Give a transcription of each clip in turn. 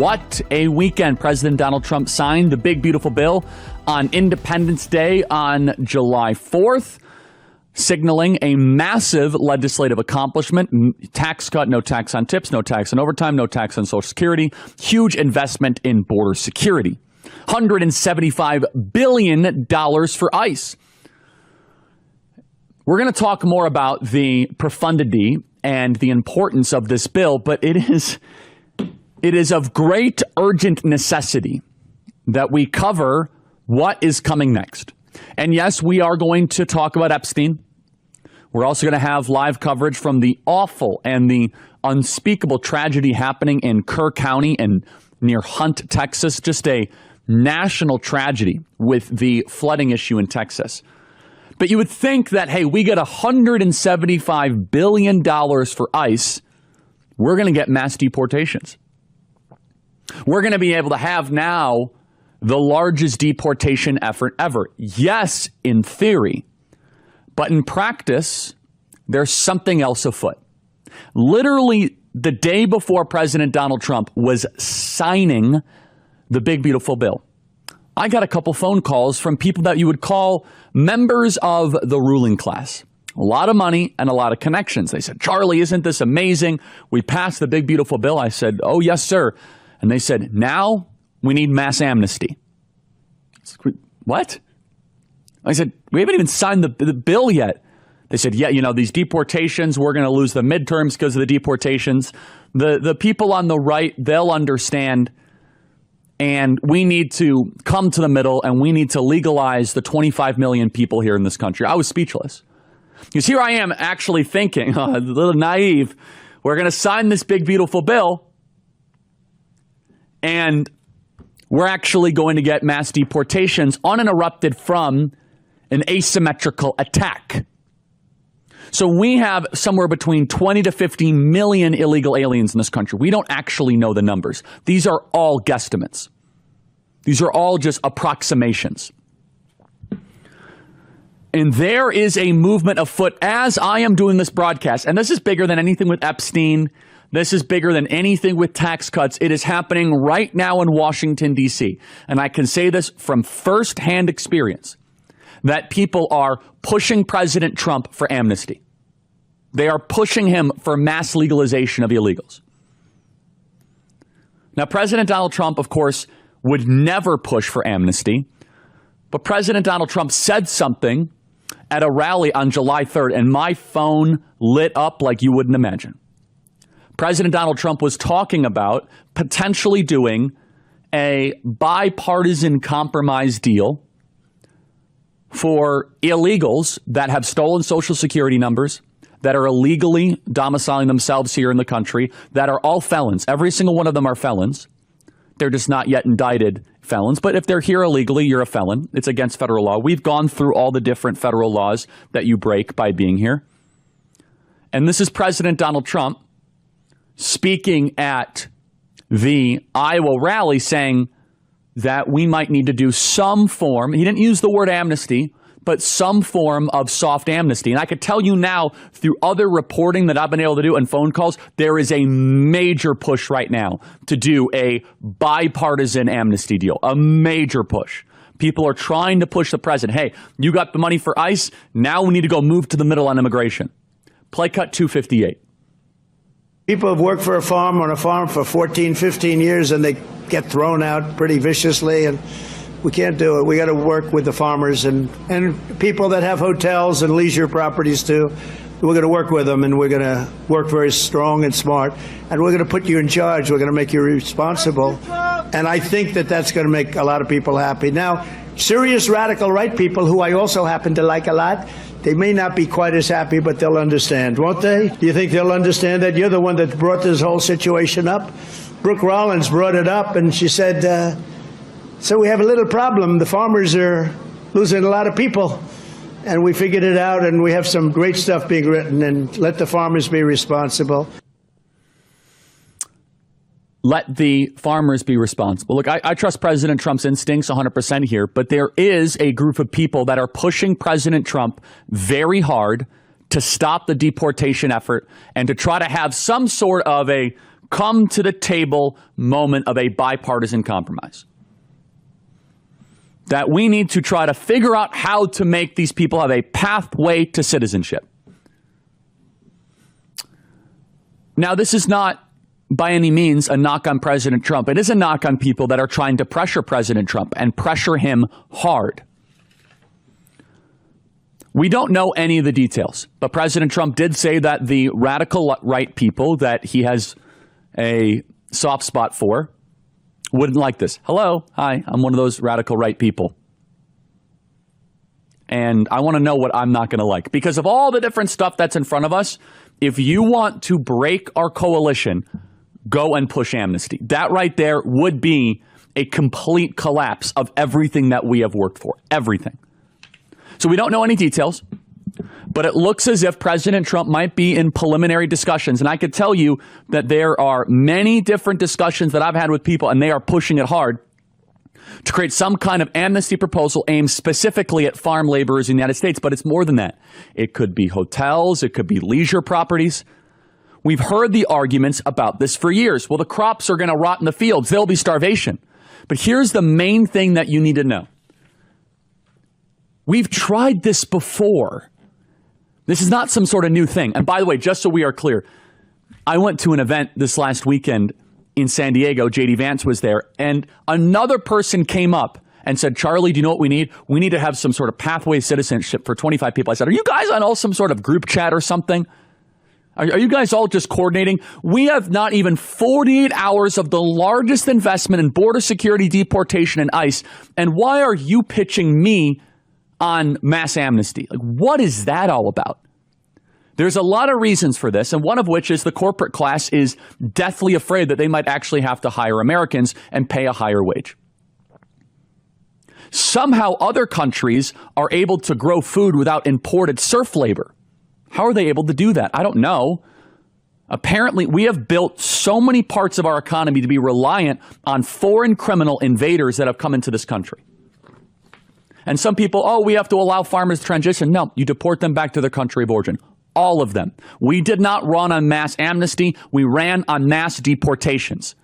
What a weekend. President Donald Trump signed the big, beautiful bill on Independence Day on July 4th, signaling a massive legislative accomplishment. Tax cut, no tax on tips, no tax on overtime, no tax on Social Security, huge investment in border security. $175 billion for ICE. We're going to talk more about the profundity and the importance of this bill, but it is of great urgent necessity that we cover what is coming next. And yes, we are going to talk about Epstein. We're also going to have live coverage from the awful and the unspeakable tragedy happening in Kerr County and near Hunt, Texas. Just a national tragedy with the flooding issue in Texas. But you would think that, hey, we get $175 billion for ICE, we're going to get mass deportations. We're going to be able to have now the largest deportation effort ever. Yes, in theory, but in practice, there's something else afoot. Literally, the day before President Donald Trump was signing the big, beautiful bill, I got a couple phone calls from people that you would call members of the ruling class. A lot of money and a lot of connections. They said, Charlie, isn't this amazing? We passed the big, beautiful bill. I said, oh, yes, sir. And they said, now we need mass amnesty. What? I said, we haven't even signed the bill yet. They said, yeah, you know, these deportations, we're going to lose the midterms because of the deportations. The people on the right, they'll understand. And we need to come to the middle, and we need to legalize the 25 million people here in this country. I was speechless. Because here I am actually thinking, a little naive, we're going to sign this big, beautiful bill, and we're actually going to get mass deportations uninterrupted from an asymmetrical attack. So we have somewhere between 20 to 50 million illegal aliens in this country. We don't actually know the numbers. These are all guesstimates. These are all just approximations. And there is a movement afoot as I am doing this broadcast. And this is bigger than anything with Epstein. This is bigger than anything with tax cuts. It is happening right now in Washington, D.C. And I can say this from firsthand experience, that people are pushing President Trump for amnesty. They are pushing him for mass legalization of illegals. Now, President Donald Trump, of course, would never push for amnesty. But President Donald Trump said something at a rally on July 3rd, and my phone lit up like you wouldn't imagine. President Donald Trump was talking about potentially doing a bipartisan compromise deal for illegals that have stolen Social Security numbers, that are illegally domiciling themselves here in the country, that are all felons. Every single one of them are felons. They're just not yet indicted felons. But if they're here illegally, you're a felon. It's against federal law. We've gone through all the different federal laws that you break by being here. And this is President Donald Trump speaking at the Iowa rally saying that we might need to do some form, he didn't use the word amnesty, but some form of soft amnesty. And I could tell you now through other reporting that I've been able to do and phone calls, there is a major push right now to do a bipartisan amnesty deal, a major push. People are trying to push the president. Hey, you got the money for ICE. Now we need to go move to the middle on immigration. Play cut 258. People have worked for on a farm for 14, 15 years, and they get thrown out pretty viciously, and we can't do it. We got to work with the farmers and people that have hotels and leisure properties too. We're going to work with them, and we're going to work very strong and smart, and we're going to put you in charge. We're going to make you responsible, and I think that that's going to make a lot of people happy. Now, serious radical right people, who I also happen to like a lot, they may not be quite as happy, but they'll understand, won't they? Do you think they'll understand that? You're the one that brought this whole situation up. Brooke Rollins brought it up, and she said, so we have a little problem. The farmers are losing a lot of people. And we figured it out, and we have some great stuff being written, and let the farmers be responsible. Let the farmers be responsible. Look, I trust President Trump's instincts 100% here, but there is a group of people that are pushing President Trump very hard to stop the deportation effort and to try to have some sort of a come to the table moment of a bipartisan compromise. That we need to try to figure out how to make these people have a pathway to citizenship. Now, this is not by any means a knock on President Trump. It is a knock on people that are trying to pressure President Trump and pressure him hard. We don't know any of the details, but President Trump did say that the radical right people that he has a soft spot for wouldn't like this. Hello, hi, I'm one of those radical right people. And I want to know what I'm not going to like. Because of all the different stuff that's in front of us, if you want to break our coalition, go and push amnesty. That right there would be a complete collapse of everything that we have worked for. Everything. So we don't know any details, but it looks as if President Trump might be in preliminary discussions. And I could tell you that there are many different discussions that I've had with people, and they are pushing it hard to create some kind of amnesty proposal aimed specifically at farm laborers in the United States. But it's more than that. It could be hotels. It could be leisure properties. We've heard the arguments about this for years. Well, the crops are going to rot in the fields. There'll be starvation. But here's the main thing that you need to know. We've tried this before. This is not some sort of new thing. And by the way, just so we are clear, I went to an event this last weekend in San Diego. J.D. Vance was there. And another person came up and said, Charlie, do you know what we need? We need to have some sort of pathway citizenship for 25 people. I said, are you guys on all some sort of group chat or something? Are you guys all just coordinating? We have not even 48 hours of the largest investment in border security, deportation, and ICE. And why are you pitching me on mass amnesty? Like, what is that all about? There's a lot of reasons for this, and one of which is the corporate class is deathly afraid that they might actually have to hire Americans and pay a higher wage. Somehow other countries are able to grow food without imported serf labor. How are they able to do that? I don't know. Apparently, we have built so many parts of our economy to be reliant on foreign criminal invaders that have come into this country. And some people, we have to allow farmers to transition. No, you deport them back to their country of origin. All of them. We did not run on mass amnesty. We ran on mass deportations.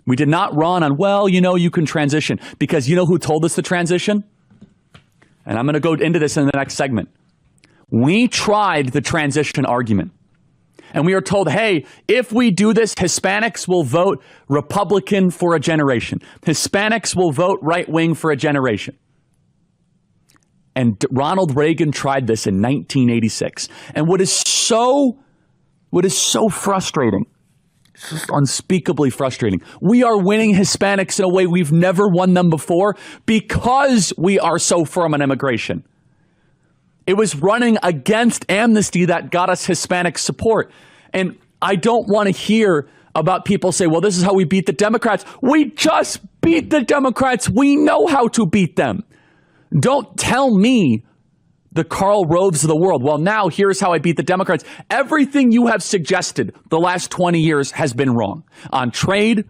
We did not run on, you can transition. Because you know who told us to transition? And I'm going to go into this in the next segment. We tried the transition argument. And we are told, hey, if we do this, Hispanics will vote Republican for a generation. Hispanics will vote right-wing for a generation. And Ronald Reagan tried this in 1986. And what is so frustrating, just unspeakably frustrating, we are winning Hispanics in a way we've never won them before because we are so firm on immigration. It was running against amnesty that got us Hispanic support. And I don't want to hear about people say, well, this is how we beat the Democrats. We just beat the Democrats. We know how to beat them. Don't tell me the Karl Roves of the world. Well, now here's how I beat the Democrats. Everything you have suggested the last 20 years has been wrong. On trade,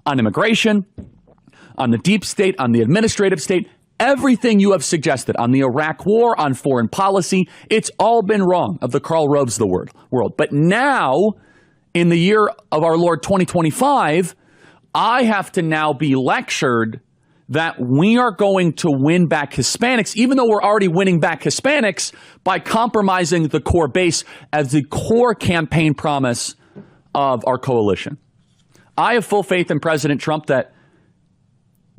on immigration, on the deep state, on the administrative state. Everything you have suggested on the Iraq war, on foreign policy, it's all been wrong of the Karl Roves of the world. But now, in the year of our Lord 2025, I have to now be lectured that we are going to win back Hispanics, even though we're already winning back Hispanics, by compromising the core base as the core campaign promise of our coalition. I have full faith in President Trump that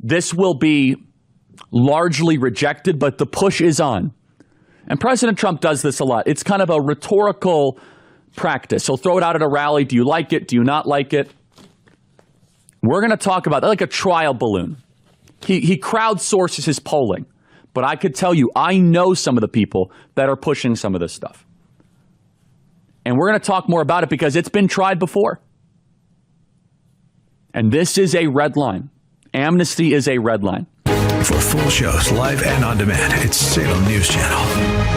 this will be largely rejected, but the push is on. And President Trump does this a lot. It's kind of a rhetorical practice. He'll throw it out at a rally. Do you like it? Do you not like it? We're going to talk about that like a trial balloon. He crowdsources his polling. But I could tell you, I know some of the people that are pushing some of this stuff. And we're going to talk more about it because it's been tried before. And this is a red line. Amnesty is a red line. For full shows, live and on demand, it's Salem News Channel.